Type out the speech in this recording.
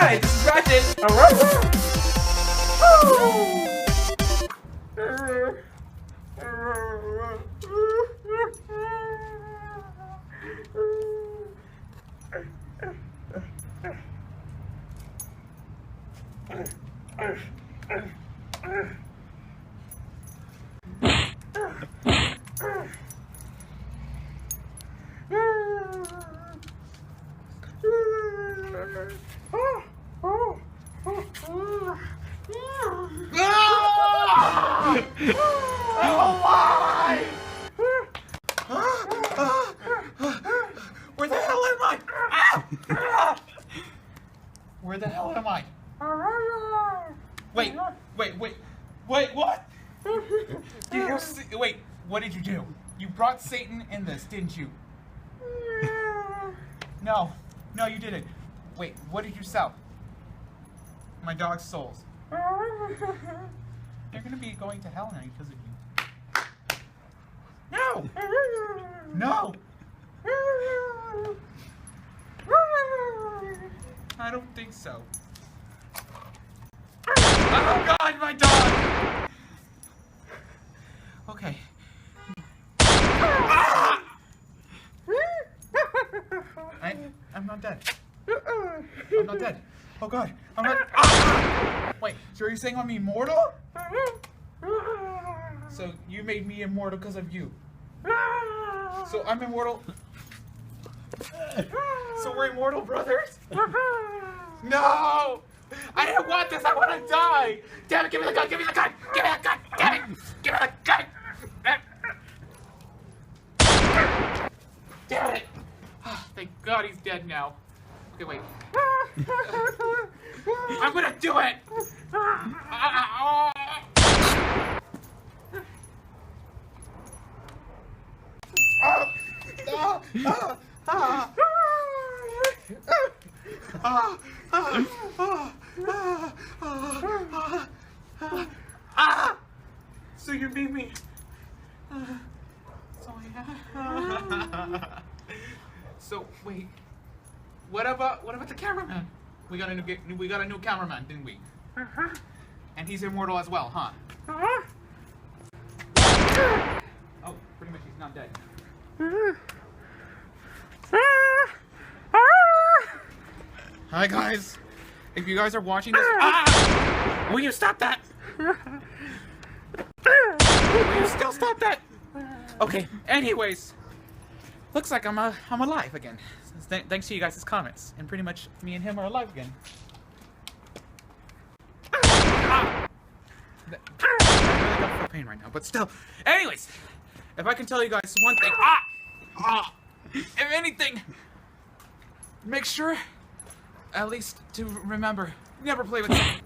Hi, this is Ratchet. Where the hell am I? Where the hell am I? Wait, what? Did you see, wait, what did you do? You brought Satan in this, didn't you? No, you didn't. Wait, what did you sell? My dog's souls. They're gonna be going to hell now because of you. No! I don't think so. Oh God, my dog! Okay. I'm not dead. I'm not dead. Oh God, I'm not. Wait, so are you saying I'm immortal? So you made me immortal because of you. So I'm immortal. So we're immortal brothers? No! I didn't want this, I want to die! Damn it, give me the gun, give me the gun! Give me the gun, damn it! Give me the gun! Damn it! Oh, thank God he's dead now. Okay, wait. I'm gonna do it! So you beat me. So wait. What about the cameraman? We got a new cameraman, didn't we? And he's immortal as well, huh? Oh, pretty much he's not dead. Hi guys. If you guys are watching this, will you stop that? Will you still stop that? Okay. Anyways, looks like I'm alive again. Thanks to you guys' comments, and pretty much me and him are alive again. I really don't feel pain right now, but still. Anyways, if I can tell you guys one thing, if anything, make sure at least to remember, never play with Satan.